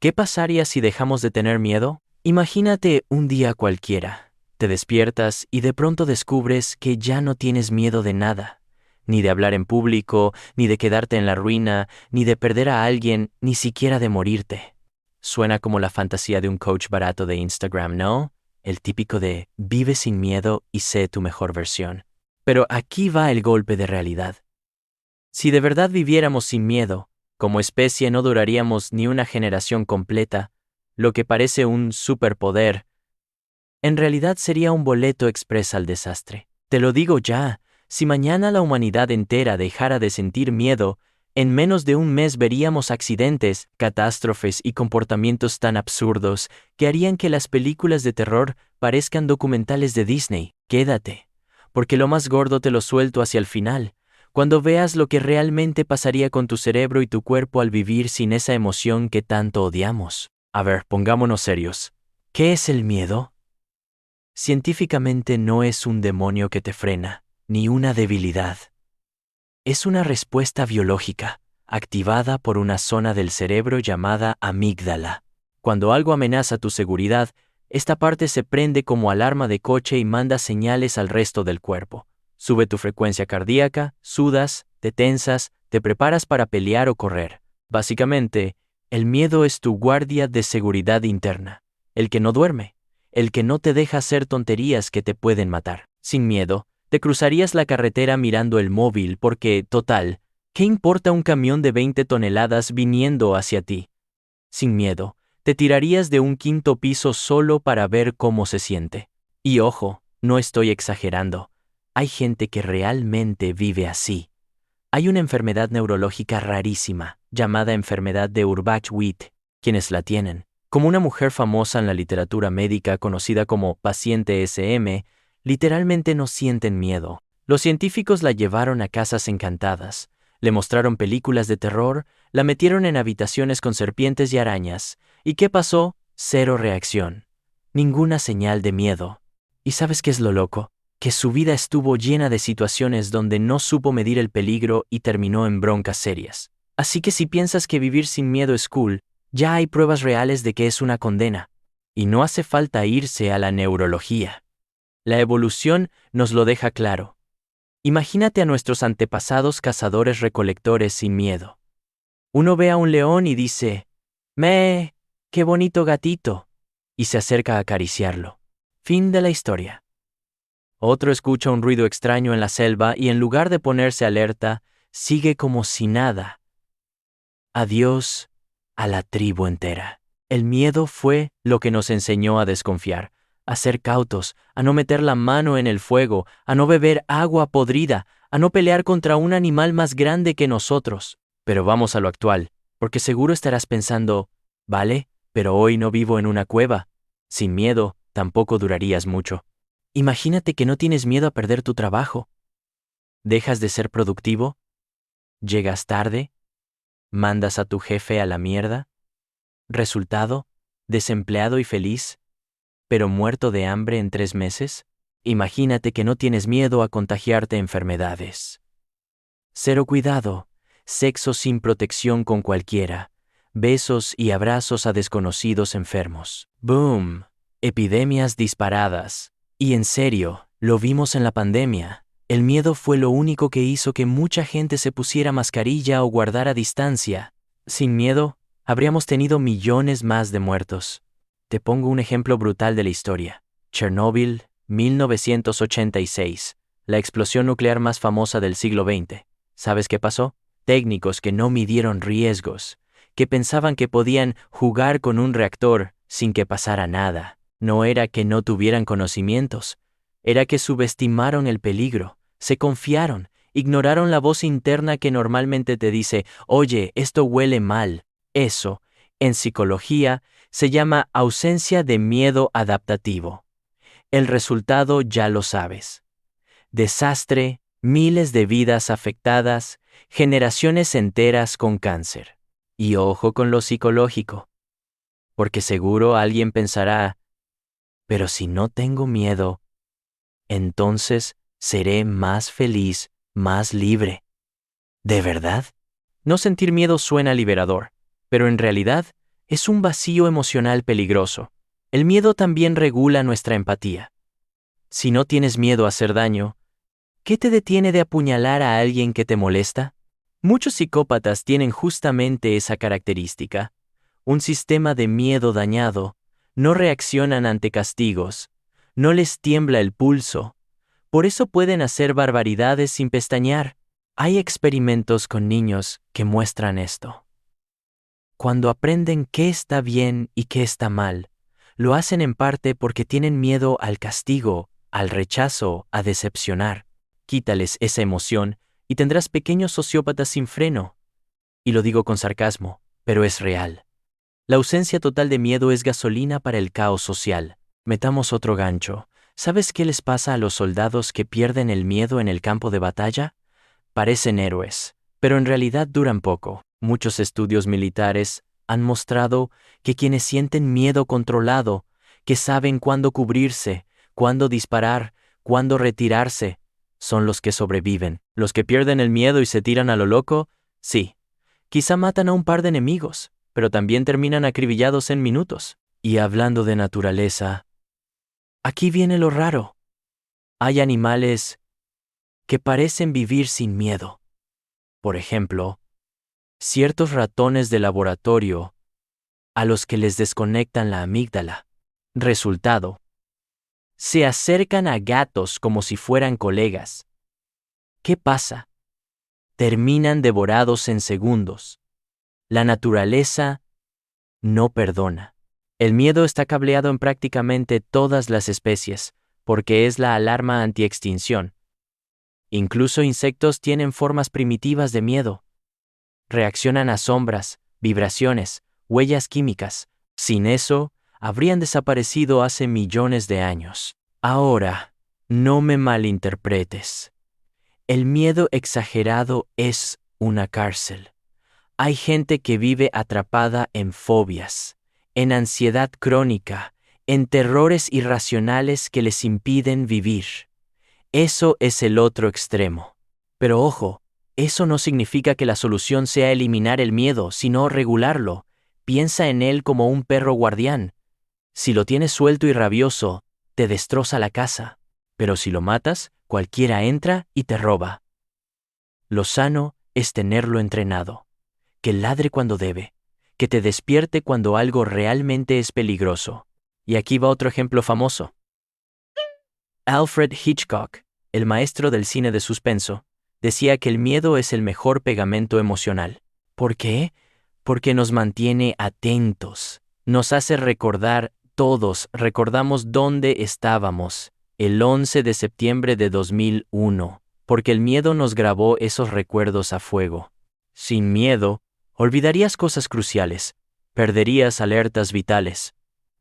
¿Qué pasaría si dejamos de tener miedo? Imagínate un día cualquiera. Te despiertas y de pronto descubres que ya no tienes miedo de nada. Ni de hablar en público, ni de quedarte en la ruina, ni de perder a alguien, ni siquiera de morirte. Suena como la fantasía de un coach barato de Instagram, ¿no? El típico de vive sin miedo y sé tu mejor versión. Pero aquí va el golpe de realidad. Si de verdad viviéramos sin miedo, como especie no duraríamos ni una generación completa, lo que parece un superpoder, en realidad sería un boleto express al desastre. Te lo digo ya, si mañana la humanidad entera dejara de sentir miedo, en menos de un mes veríamos accidentes, catástrofes y comportamientos tan absurdos que harían que las películas de terror parezcan documentales de Disney. Quédate, porque lo más gordo te lo suelto hacia el final, cuando veas lo que realmente pasaría con tu cerebro y tu cuerpo al vivir sin esa emoción que tanto odiamos. A ver, pongámonos serios. ¿Qué es el miedo? Científicamente no es un demonio que te frena, ni una debilidad. Es una respuesta biológica, activada por una zona del cerebro llamada amígdala. Cuando algo amenaza tu seguridad, esta parte se prende como alarma de coche y manda señales al resto del cuerpo. Sube tu frecuencia cardíaca, sudas, te tensas, te preparas para pelear o correr. Básicamente, el miedo es tu guardia de seguridad interna, el que no duerme, el que no te deja hacer tonterías que te pueden matar. Sin miedo, te cruzarías la carretera mirando el móvil porque, total, ¿qué importa un camión de 20 toneladas viniendo hacia ti? Sin miedo, te tirarías de un quinto piso solo para ver cómo se siente. Y ojo, no estoy exagerando. Hay gente que realmente vive así. Hay una enfermedad neurológica rarísima, llamada enfermedad de Urbach-Witt, quienes la tienen. Como una mujer famosa en la literatura médica conocida como paciente SM, literalmente no sienten miedo. Los científicos la llevaron a casas encantadas, le mostraron películas de terror, la metieron en habitaciones con serpientes y arañas. ¿Y qué pasó? Cero reacción. Ninguna señal de miedo. ¿Y sabes qué es lo loco? Que su vida estuvo llena de situaciones donde no supo medir el peligro y terminó en broncas serias. Así que si piensas que vivir sin miedo es cool, ya hay pruebas reales de que es una condena. Y no hace falta irse a la neurología. La evolución nos lo deja claro. Imagínate a nuestros antepasados cazadores-recolectores sin miedo. Uno ve a un león y dice, ¡mee! ¡Qué bonito gatito! Y se acerca a acariciarlo. Fin de la historia. Otro escucha un ruido extraño en la selva y en lugar de ponerse alerta, sigue como si nada. Adiós a la tribu entera. El miedo fue lo que nos enseñó a desconfiar, a ser cautos, a no meter la mano en el fuego, a no beber agua podrida, a no pelear contra un animal más grande que nosotros. Pero vamos a lo actual, porque seguro estarás pensando, vale, pero hoy no vivo en una cueva. Sin miedo, tampoco durarías mucho. Imagínate que no tienes miedo a perder tu trabajo. ¿Dejas de ser productivo? ¿Llegas tarde? ¿Mandas a tu jefe a la mierda? ¿Resultado? ¿Desempleado y feliz, pero muerto de hambre en 3 meses? Imagínate que no tienes miedo a contagiarte enfermedades. Cero cuidado, sexo sin protección con cualquiera, besos y abrazos a desconocidos enfermos. ¡Boom! Epidemias disparadas. Y en serio, lo vimos en la pandemia. El miedo fue lo único que hizo que mucha gente se pusiera mascarilla o guardara distancia. Sin miedo, habríamos tenido millones más de muertos. Te pongo un ejemplo brutal de la historia. Chernóbil, 1986, la explosión nuclear más famosa del siglo XX. ¿Sabes qué pasó? Técnicos que no midieron riesgos, que pensaban que podían jugar con un reactor sin que pasara nada. No era que no tuvieran conocimientos, era que subestimaron el peligro, se confiaron, ignoraron la voz interna que normalmente te dice, oye, esto huele mal. Eso, en psicología, se llama ausencia de miedo adaptativo. El resultado ya lo sabes. Desastre, miles de vidas afectadas, generaciones enteras con cáncer. Y ojo con lo psicológico, porque seguro alguien pensará, pero si no tengo miedo, entonces seré más feliz, más libre. ¿De verdad? No sentir miedo suena liberador, pero en realidad Es un vacío emocional peligroso. El miedo también regula nuestra empatía. Si no tienes miedo a hacer daño, ¿qué te detiene de apuñalar a alguien que te molesta? Muchos psicópatas tienen justamente esa característica. Un sistema de miedo dañado. No reaccionan ante castigos. No les tiembla el pulso. Por eso pueden hacer barbaridades sin pestañear. Hay experimentos con niños que muestran esto. Cuando aprenden qué está bien y qué está mal, lo hacen en parte porque tienen miedo al castigo, al rechazo, a decepcionar. Quítales esa emoción y tendrás pequeños sociópatas sin freno. Y lo digo con sarcasmo, pero es real. La ausencia total de miedo es gasolina para el caos social. Metamos otro gancho. ¿Sabes qué les pasa a los soldados que pierden el miedo en el campo de batalla? Parecen héroes, pero en realidad duran poco. Muchos estudios militares han mostrado que quienes sienten miedo controlado, que saben cuándo cubrirse, cuándo disparar, cuándo retirarse, son los que sobreviven. Los que pierden el miedo y se tiran a lo loco, sí, quizá matan a un par de enemigos, pero también terminan acribillados en minutos. Y hablando de naturaleza, aquí viene lo raro. Hay animales que parecen vivir sin miedo. Por ejemplo, ciertos ratones de laboratorio a los que les desconectan la amígdala. Resultado: se acercan a gatos como si fueran colegas. ¿Qué pasa? Terminan devorados en segundos. La naturaleza no perdona. El miedo está cableado en prácticamente todas las especies, porque es la alarma anti-extinción. Incluso insectos tienen formas primitivas de miedo. Reaccionan a sombras, vibraciones, huellas químicas. Sin eso, habrían desaparecido hace millones de años. Ahora, no me malinterpretes. El miedo exagerado es una cárcel. Hay gente que vive atrapada en fobias, en ansiedad crónica, en terrores irracionales que les impiden vivir. Eso es el otro extremo. Pero ojo, eso no significa que la solución sea eliminar el miedo, sino regularlo. Piensa en él como un perro guardián. Si lo tienes suelto y rabioso, te destroza la casa. Pero si lo matas, cualquiera entra y te roba. Lo sano es tenerlo entrenado. Que ladre cuando debe. Que te despierte cuando algo realmente es peligroso. Y aquí va otro ejemplo famoso. Alfred Hitchcock, el maestro del cine de suspenso, decía que el miedo es el mejor pegamento emocional. ¿Por qué? Porque nos mantiene atentos. Nos hace recordar, todos recordamos dónde estábamos, el 11 de septiembre de 2001, porque el miedo nos grabó esos recuerdos a fuego. Sin miedo, olvidarías cosas cruciales, perderías alertas vitales.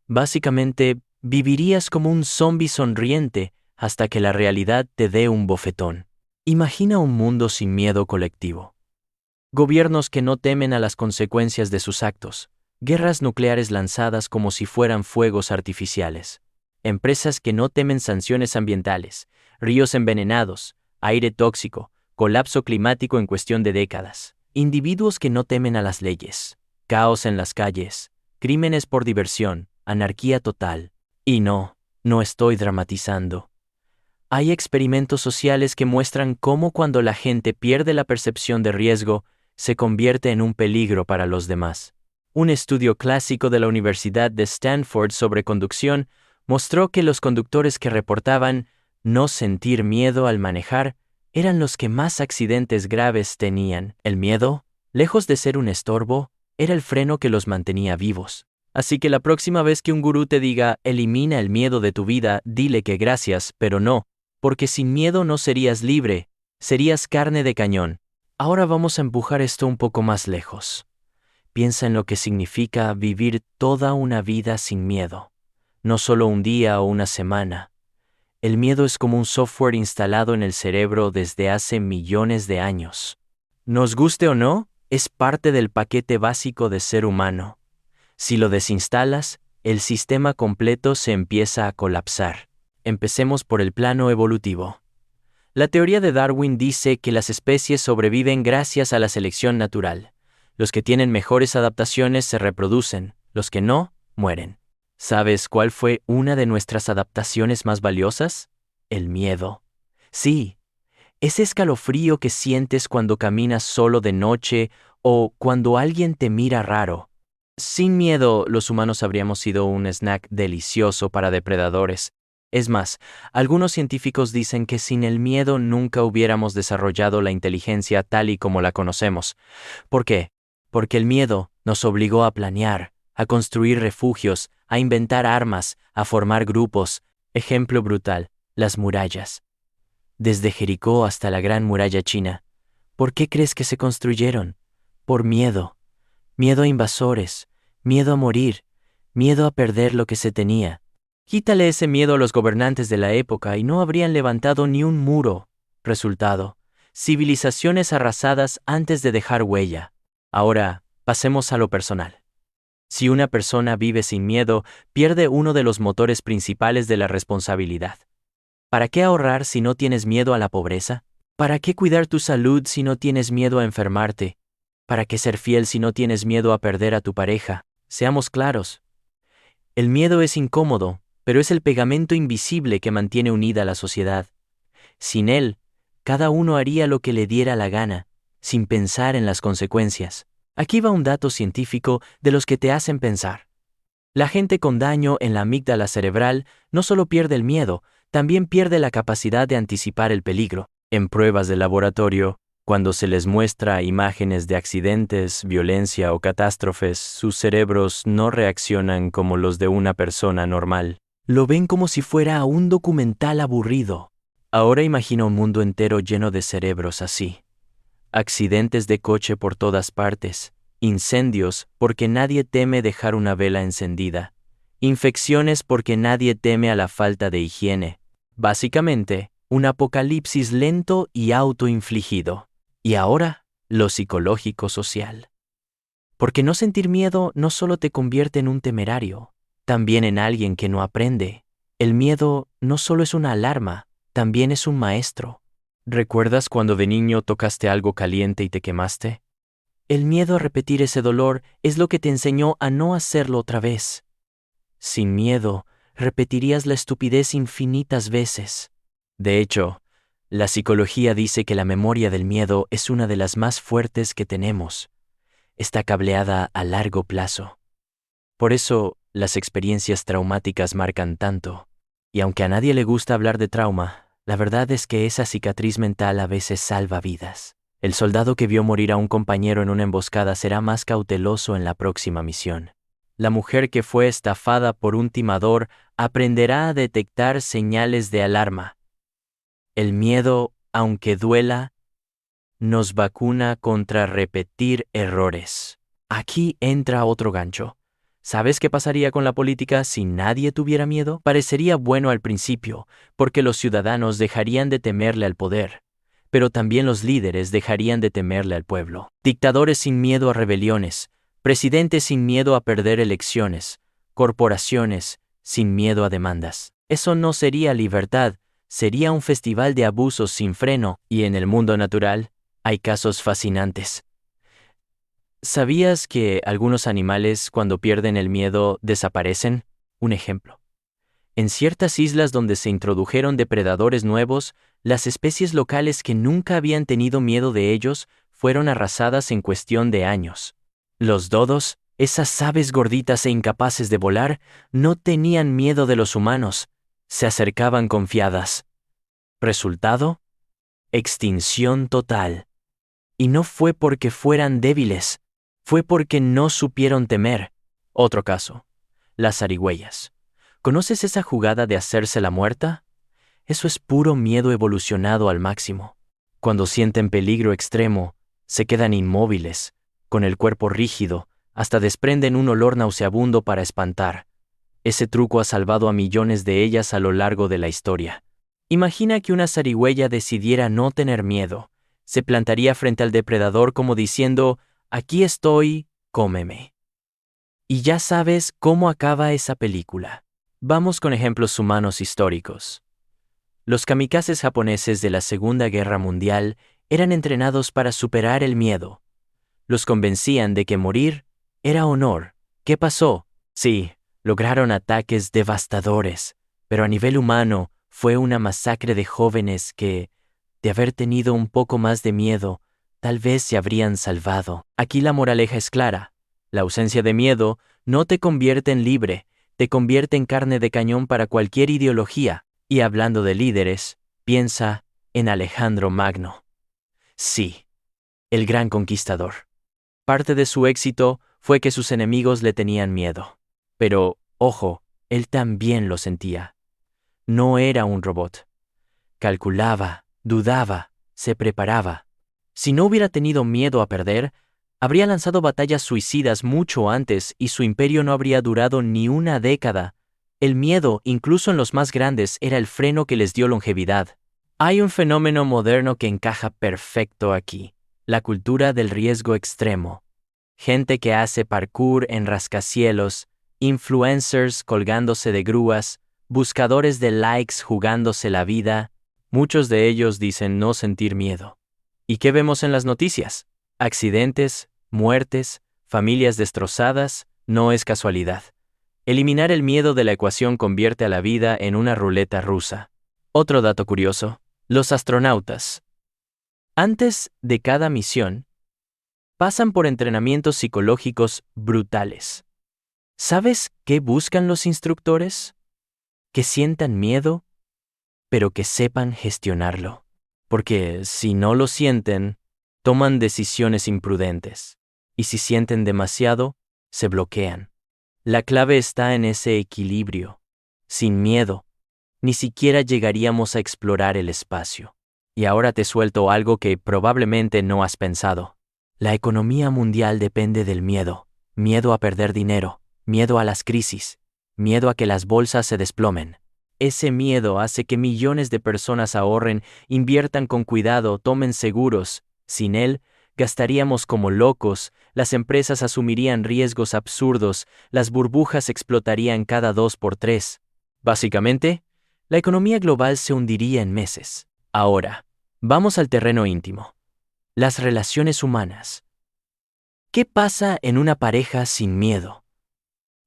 Básicamente, vivirías como un zombi sonriente hasta que la realidad te dé un bofetón. Imagina un mundo sin miedo colectivo. Gobiernos que no temen a las consecuencias de sus actos. Guerras nucleares lanzadas como si fueran fuegos artificiales. Empresas que no temen sanciones ambientales. Ríos envenenados. Aire tóxico. Colapso climático en cuestión de décadas. Individuos que no temen a las leyes. Caos en las calles. Crímenes por diversión. Anarquía total. Y no estoy dramatizando. Hay experimentos sociales que muestran cómo cuando la gente pierde la percepción de riesgo, se convierte en un peligro para los demás. Un estudio clásico de la Universidad de Stanford sobre conducción mostró que los conductores que reportaban no sentir miedo al manejar eran los que más accidentes graves tenían. El miedo, lejos de ser un estorbo, era el freno que los mantenía vivos. Así que la próxima vez que un gurú te diga, elimina el miedo de tu vida, dile que gracias, pero no, porque sin miedo no serías libre, serías carne de cañón. Ahora vamos a empujar esto un poco más lejos. Piensa en lo que significa vivir toda una vida sin miedo. No solo un día o una semana. El miedo es como un software instalado en el cerebro desde hace millones de años. Nos guste o no, es parte del paquete básico de ser humano. Si lo desinstalas, el sistema completo se empieza a colapsar. Empecemos por el plano evolutivo. La teoría de Darwin dice que las especies sobreviven gracias a la selección natural. Los que tienen mejores adaptaciones se reproducen, Los que no, mueren. ¿Sabes cuál fue una de nuestras adaptaciones más valiosas? El miedo. Sí, ese escalofrío que sientes cuando caminas solo de noche o cuando alguien te mira raro. Sin miedo, los humanos habríamos sido un snack delicioso para depredadores. Es más, algunos científicos dicen que sin el miedo nunca hubiéramos desarrollado la inteligencia tal y como la conocemos. ¿Por qué? Porque el miedo nos obligó a planear, a construir refugios, a inventar armas, a formar grupos. Ejemplo brutal, las murallas. Desde Jericó hasta la Gran Muralla China. ¿Por qué crees que se construyeron? Por miedo. Miedo a invasores, miedo a morir, miedo a perder lo que se tenía. Quítale ese miedo a los gobernantes de la época y no habrían levantado ni un muro. Resultado: civilizaciones arrasadas antes de dejar huella. Ahora, pasemos a lo personal. Si una persona vive sin miedo, pierde uno de los motores principales de la responsabilidad. ¿Para qué ahorrar si no tienes miedo a la pobreza? ¿Para qué cuidar tu salud si no tienes miedo a enfermarte? ¿Para qué ser fiel si no tienes miedo a perder a tu pareja? Seamos claros. El miedo es incómodo, pero es el pegamento invisible que mantiene unida a la sociedad. Sin él, cada uno haría lo que le diera la gana, sin pensar en las consecuencias. Aquí va un dato científico de los que te hacen pensar. La gente con daño en la amígdala cerebral no solo pierde el miedo, también pierde la capacidad de anticipar el peligro. En pruebas de laboratorio, cuando se les muestra imágenes de accidentes, violencia o catástrofes, sus cerebros no reaccionan como los de una persona normal. Lo ven como si fuera un documental aburrido. Ahora imagina un mundo entero lleno de cerebros así. Accidentes de coche por todas partes, incendios porque nadie teme dejar una vela encendida, infecciones porque nadie teme a la falta de higiene. Básicamente, un apocalipsis lento y autoinfligido. Y ahora, lo psicológico-social. Porque no sentir miedo no solo te convierte en un temerario, también en alguien que no aprende. El miedo no solo es una alarma, también es un maestro. ¿Recuerdas cuando de niño tocaste algo caliente y te quemaste? El miedo a repetir ese dolor es lo que te enseñó a no hacerlo otra vez. Sin miedo, repetirías la estupidez infinitas veces. De hecho, la psicología dice que la memoria del miedo es una de las más fuertes que tenemos. Está cableada a largo plazo. Por eso, las experiencias traumáticas marcan tanto. Y aunque a nadie le gusta hablar de trauma, la verdad es que esa cicatriz mental a veces salva vidas. El soldado que vio morir a un compañero en una emboscada será más cauteloso en la próxima misión. La mujer que fue estafada por un timador aprenderá a detectar señales de alarma. El miedo, aunque duela, nos vacuna contra repetir errores. Aquí entra otro gancho. ¿Sabes qué pasaría con la política si nadie tuviera miedo? Parecería bueno al principio, porque los ciudadanos dejarían de temerle al poder, pero también los líderes dejarían de temerle al pueblo. Dictadores sin miedo a rebeliones, presidentes sin miedo a perder elecciones, corporaciones sin miedo a demandas. Eso no sería libertad, sería un festival de abusos sin freno, y en el mundo natural hay casos fascinantes. ¿Sabías que algunos animales cuando pierden el miedo desaparecen? Un ejemplo. En ciertas islas donde se introdujeron depredadores nuevos, las especies locales que nunca habían tenido miedo de ellos fueron arrasadas en cuestión de años. Los dodos, esas aves gorditas e incapaces de volar, no tenían miedo de los humanos, se acercaban confiadas. ¿Resultado? Extinción total. Y no fue porque fueran débiles, fue porque no supieron temer. Otro caso. Las zarigüeyas. ¿Conoces esa jugada de hacerse la muerta? Eso es puro miedo evolucionado al máximo. Cuando sienten peligro extremo, se quedan inmóviles, con el cuerpo rígido, hasta desprenden un olor nauseabundo para espantar. Ese truco ha salvado a millones de ellas a lo largo de la historia. Imagina que una zarigüeya decidiera no tener miedo. Se plantaría frente al depredador como diciendo: «Aquí estoy, cómeme». Y ya sabes cómo acaba esa película. Vamos con ejemplos humanos históricos. Los kamikazes japoneses de la Segunda Guerra Mundial eran entrenados para superar el miedo. Los convencían de que morir era honor, ¿Qué pasó? Sí, lograron ataques devastadores, pero a nivel humano fue una masacre de jóvenes que, de haber tenido un poco más de miedo, tal vez se habrían salvado. Aquí la moraleja es clara. La ausencia de miedo no te convierte en libre, te convierte en carne de cañón para cualquier ideología. Y hablando de líderes, piensa en Alejandro Magno. Sí, el gran conquistador. Parte de su éxito fue que sus enemigos le tenían miedo. Pero, ojo, él también lo sentía. No era un robot. Calculaba, dudaba, se preparaba. Si no hubiera tenido miedo a perder, habría lanzado batallas suicidas mucho antes y su imperio no habría durado ni una década. El miedo, incluso en los más grandes, era el freno que les dio longevidad. Hay un fenómeno moderno que encaja perfecto aquí: la cultura del riesgo extremo. Gente que hace parkour en rascacielos, influencers colgándose de grúas, buscadores de likes jugándose la vida. Muchos de ellos dicen no sentir miedo. ¿Y qué vemos en las noticias? Accidentes, muertes, familias destrozadas. No es casualidad. Eliminar el miedo de la ecuación convierte a la vida en una ruleta rusa. Otro dato curioso: los astronautas, antes de cada misión, pasan por entrenamientos psicológicos brutales. ¿Sabes qué buscan los instructores? Que sientan miedo, pero que sepan gestionarlo. Porque si no lo sienten, toman decisiones imprudentes. Y si sienten demasiado, se bloquean. La clave está en ese equilibrio. Sin miedo, ni siquiera llegaríamos a explorar el espacio. Y ahora te suelto algo que probablemente no has pensado. La economía mundial depende del miedo. Miedo a perder dinero, miedo a las crisis, miedo a que las bolsas se desplomen. Ese miedo hace que millones de personas ahorren, inviertan con cuidado, tomen seguros. Sin él, gastaríamos como locos, las empresas asumirían riesgos absurdos, las burbujas explotarían cada 2 por 3. Básicamente, la economía global se hundiría en meses. Ahora, vamos al terreno íntimo. Las relaciones humanas. ¿Qué pasa en una pareja sin miedo?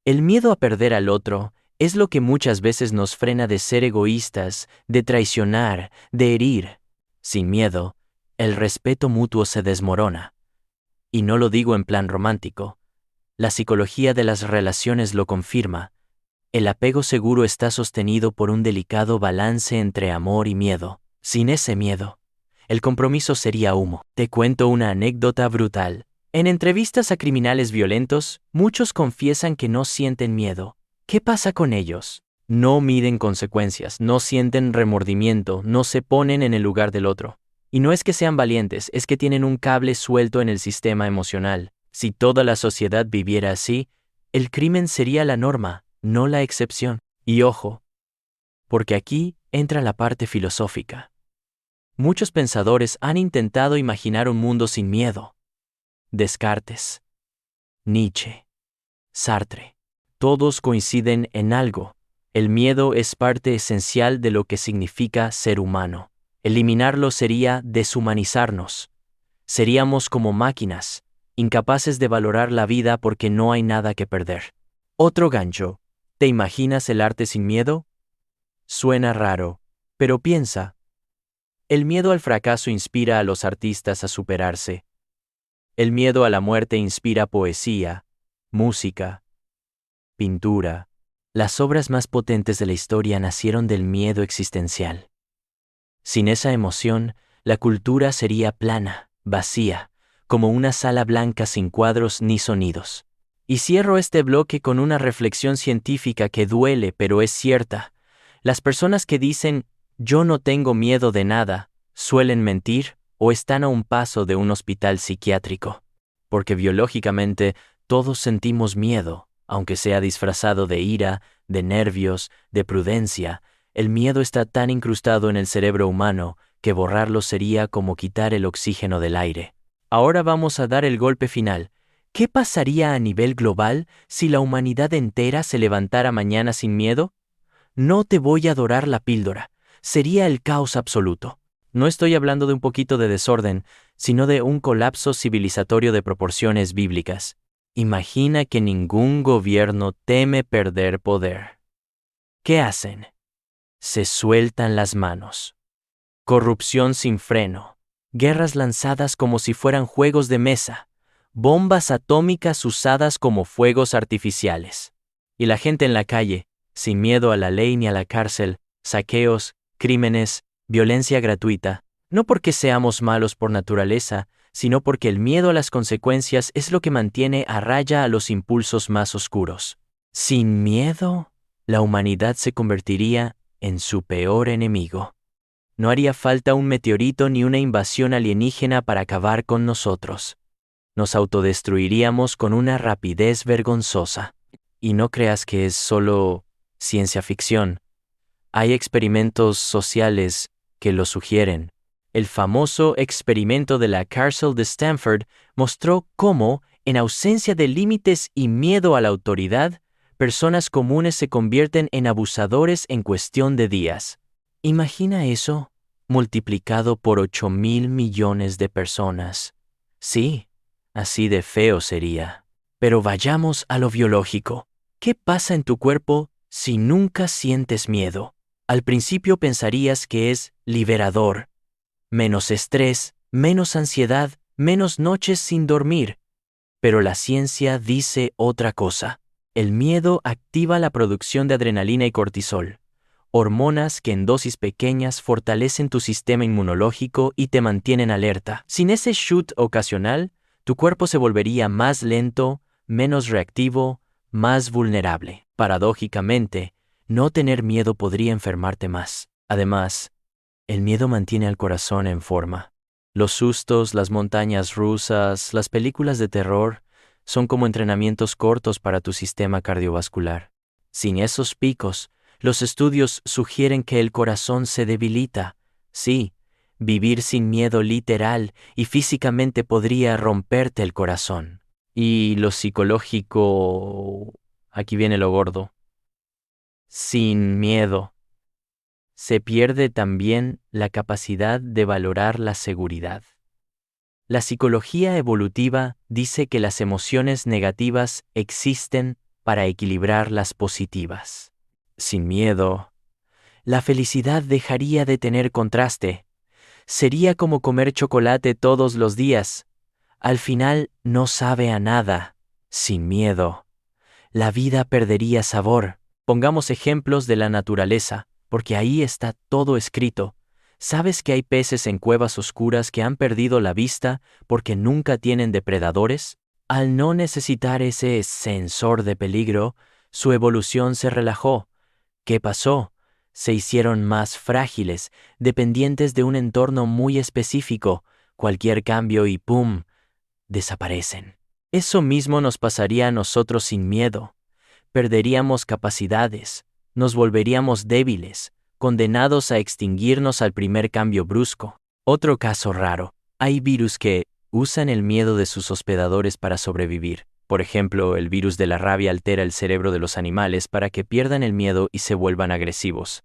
El miedo a perder al otro es lo que muchas veces nos frena de ser egoístas, de traicionar, de herir. Sin miedo, el respeto mutuo se desmorona. Y no lo digo en plan romántico. La psicología de las relaciones lo confirma. El apego seguro está sostenido por un delicado balance entre amor y miedo. Sin ese miedo, el compromiso sería humo. Te cuento una anécdota brutal. En entrevistas a criminales violentos, muchos confiesan que no sienten miedo. ¿Qué pasa con ellos? No miden consecuencias, no sienten remordimiento, no se ponen en el lugar del otro. Y no es que sean valientes, es que tienen un cable suelto en el sistema emocional. Si toda la sociedad viviera así, el crimen sería la norma, no la excepción. Y ojo, porque aquí entra la parte filosófica. Muchos pensadores han intentado imaginar un mundo sin miedo. Descartes, Nietzsche, Sartre. Todos coinciden en algo. El miedo es parte esencial de lo que significa ser humano. Eliminarlo sería deshumanizarnos. Seríamos como máquinas, incapaces de valorar la vida porque no hay nada que perder. Otro gancho. ¿Te imaginas el arte sin miedo? Suena raro, pero piensa. El miedo al fracaso inspira a los artistas a superarse. El miedo a la muerte inspira poesía, música, pintura. Las obras más potentes de la historia nacieron del miedo existencial. Sin esa emoción, la cultura sería plana, vacía, como una sala blanca sin cuadros ni sonidos. Y cierro este bloque con una reflexión científica que duele pero es cierta. Las personas que dicen «yo no tengo miedo de nada» suelen mentir o están a un paso de un hospital psiquiátrico. Porque biológicamente todos sentimos miedo, aunque sea disfrazado de ira, de nervios, de prudencia. El miedo está tan incrustado en el cerebro humano que borrarlo sería como quitar el oxígeno del aire. Ahora vamos a dar el golpe final. ¿Qué pasaría a nivel global si la humanidad entera se levantara mañana sin miedo? No te voy a dorar la píldora. Sería el caos absoluto. No estoy hablando de un poquito de desorden, sino de un colapso civilizatorio de proporciones bíblicas. Imagina que ningún gobierno teme perder poder. ¿Qué hacen? Se sueltan las manos. Corrupción sin freno. Guerras lanzadas como si fueran juegos de mesa. Bombas atómicas usadas como fuegos artificiales. Y la gente en la calle, sin miedo a la ley ni a la cárcel, saqueos, crímenes, violencia gratuita, no porque seamos malos por naturaleza, sino porque el miedo a las consecuencias es lo que mantiene a raya a los impulsos más oscuros. Sin miedo, la humanidad se convertiría en su peor enemigo. No haría falta un meteorito ni una invasión alienígena para acabar con nosotros. Nos autodestruiríamos con una rapidez vergonzosa. Y no creas que es solo ciencia ficción. Hay experimentos sociales que lo sugieren. El famoso experimento de la cárcel de Stanford mostró cómo, en ausencia de límites y miedo a la autoridad, personas comunes se convierten en abusadores en cuestión de días. Imagina eso multiplicado por 8,000 millones de personas. Sí, así de feo sería. Pero vayamos a lo biológico. ¿Qué pasa en tu cuerpo si nunca sientes miedo? Al principio pensarías que es liberador. Menos estrés, menos ansiedad, menos noches sin dormir. Pero la ciencia dice otra cosa. El miedo activa la producción de adrenalina y cortisol, hormonas que en dosis pequeñas fortalecen tu sistema inmunológico y te mantienen alerta. Sin ese shoot ocasional, tu cuerpo se volvería más lento, menos reactivo, más vulnerable. Paradójicamente, no tener miedo podría enfermarte más. Además, el miedo mantiene al corazón en forma. Los sustos, las montañas rusas, las películas de terror son como entrenamientos cortos para tu sistema cardiovascular. Sin esos picos, los estudios sugieren que el corazón se debilita. Sí, vivir sin miedo literal y físicamente podría romperte el corazón. Y lo psicológico, aquí viene lo gordo. Sin miedo, se pierde también la capacidad de valorar la seguridad. La psicología evolutiva dice que las emociones negativas existen para equilibrar las positivas. Sin miedo, la felicidad dejaría de tener contraste. Sería como comer chocolate todos los días. Al final no sabe a nada. Sin miedo, la vida perdería sabor. Pongamos ejemplos de la naturaleza, porque ahí está todo escrito. ¿Sabes que hay peces en cuevas oscuras que han perdido la vista porque nunca tienen depredadores? Al no necesitar ese sensor de peligro, su evolución se relajó. ¿Qué pasó? Se hicieron más frágiles, dependientes de un entorno muy específico. Cualquier cambio y ¡pum!, desaparecen. Eso mismo nos pasaría a nosotros sin miedo. Perderíamos capacidades, nos volveríamos débiles, condenados a extinguirnos al primer cambio brusco. Otro caso raro. Hay virus que usan el miedo de sus hospedadores para sobrevivir. Por ejemplo, el virus de la rabia altera el cerebro de los animales para que pierdan el miedo y se vuelvan agresivos.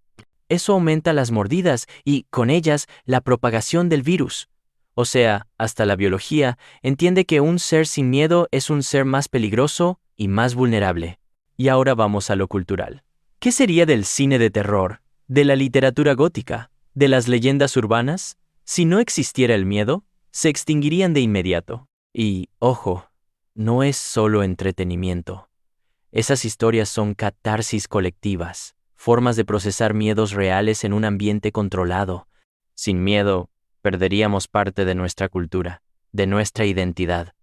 Eso aumenta las mordidas y, con ellas, la propagación del virus. O sea, hasta la biología entiende que un ser sin miedo es un ser más peligroso y más vulnerable. Y ahora vamos a lo cultural. ¿Qué sería del cine de terror, de la literatura gótica, de las leyendas urbanas? Si no existiera el miedo, se extinguirían de inmediato. Y, ojo, no es solo entretenimiento. Esas historias son catarsis colectivas, formas de procesar miedos reales en un ambiente controlado. Sin miedo, perderíamos parte de nuestra cultura, de nuestra identidad.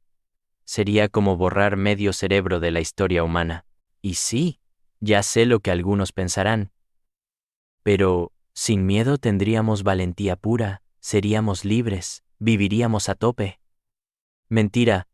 Sería como borrar medio cerebro de la historia humana. Y sí, ya sé lo que algunos pensarán. Pero, sin miedo tendríamos valentía pura, seríamos libres, viviríamos a tope. Mentira,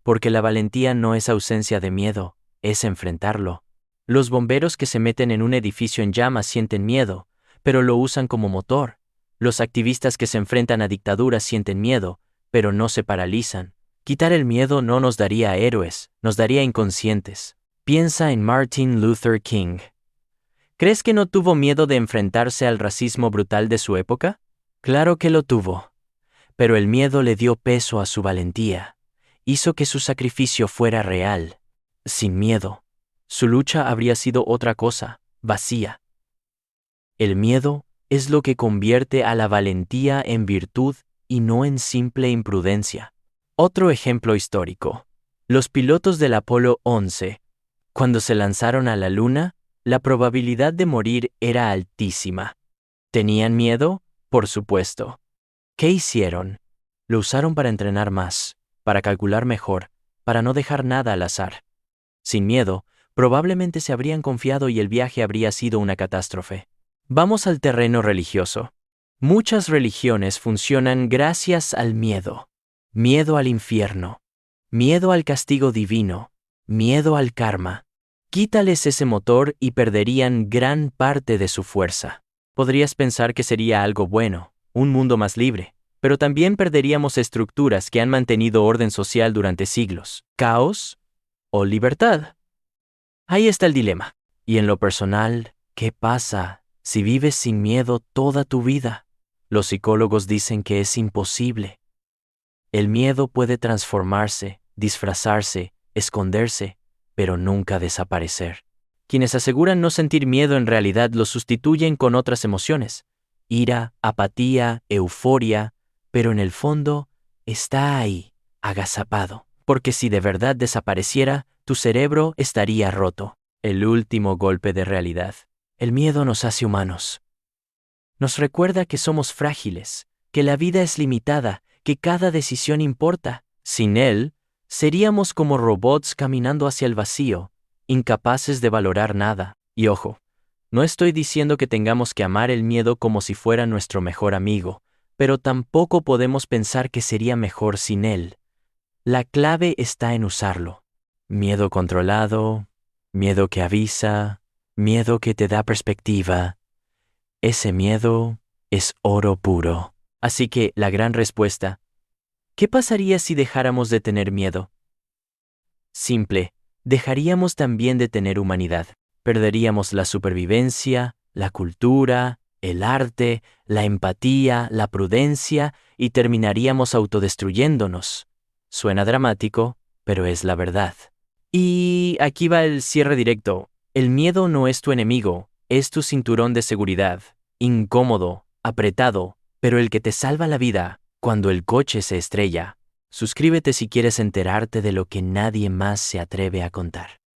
porque la valentía no es ausencia de miedo, es enfrentarlo. Los bomberos que se meten en un edificio en llamas sienten miedo, pero lo usan como motor. Los activistas que se enfrentan a dictaduras sienten miedo, pero no se paralizan. Quitar el miedo no nos daría héroes, nos daría inconscientes. Piensa en Martin Luther King. ¿Crees que no tuvo miedo de enfrentarse al racismo brutal de su época? Claro que lo tuvo. Pero el miedo le dio peso a su valentía. hizo que su sacrificio fuera real, sin miedo. Su lucha habría sido otra cosa, vacía. El miedo es lo que convierte a la valentía en virtud y no en simple imprudencia. Otro ejemplo histórico. Los pilotos del Apolo 11, cuando se lanzaron a la Luna, la probabilidad de morir era altísima. ¿Tenían miedo? Por supuesto. ¿Qué hicieron? Lo usaron para entrenar más, para calcular mejor, para no dejar nada al azar. Sin miedo, probablemente se habrían confiado y el viaje habría sido una catástrofe. Vamos al terreno religioso. Muchas religiones funcionan gracias al miedo. Miedo al infierno. Miedo al castigo divino. Miedo al karma. Quítales ese motor y perderían gran parte de su fuerza. Podrías pensar que sería algo bueno, un mundo más libre, pero también perderíamos estructuras que han mantenido orden social durante siglos. ¿Caos o libertad? Ahí está el dilema. Y en lo personal, ¿qué pasa si vives sin miedo toda tu vida? Los psicólogos dicen que es imposible. El miedo puede transformarse, disfrazarse, esconderse, pero nunca desaparecer. Quienes aseguran no sentir miedo en realidad lo sustituyen con otras emociones: ira, apatía, euforia, pero en el fondo está ahí, agazapado. Porque si de verdad desapareciera, tu cerebro estaría roto. El último golpe de realidad. El miedo nos hace humanos. Nos recuerda que somos frágiles, que la vida es limitada, que cada decisión importa. Sin él, seríamos como robots caminando hacia el vacío, incapaces de valorar nada. Y ojo, no estoy diciendo que tengamos que amar el miedo como si fuera nuestro mejor amigo, pero tampoco podemos pensar que sería mejor sin él. La clave está en usarlo. Miedo controlado, miedo que avisa, miedo que te da perspectiva. Ese miedo es oro puro. Así que la gran respuesta: ¿qué pasaría si dejáramos de tener miedo? Simple, dejaríamos también de tener humanidad. Perderíamos la supervivencia, la cultura, el arte, la empatía, la prudencia y terminaríamos autodestruyéndonos. Suena dramático, pero es la verdad. Y aquí va el cierre directo. El miedo no es tu enemigo, es tu cinturón de seguridad. Incómodo, apretado, pero el que te salva la vida cuando el coche se estrella. Suscríbete si quieres enterarte de lo que nadie más se atreve a contar.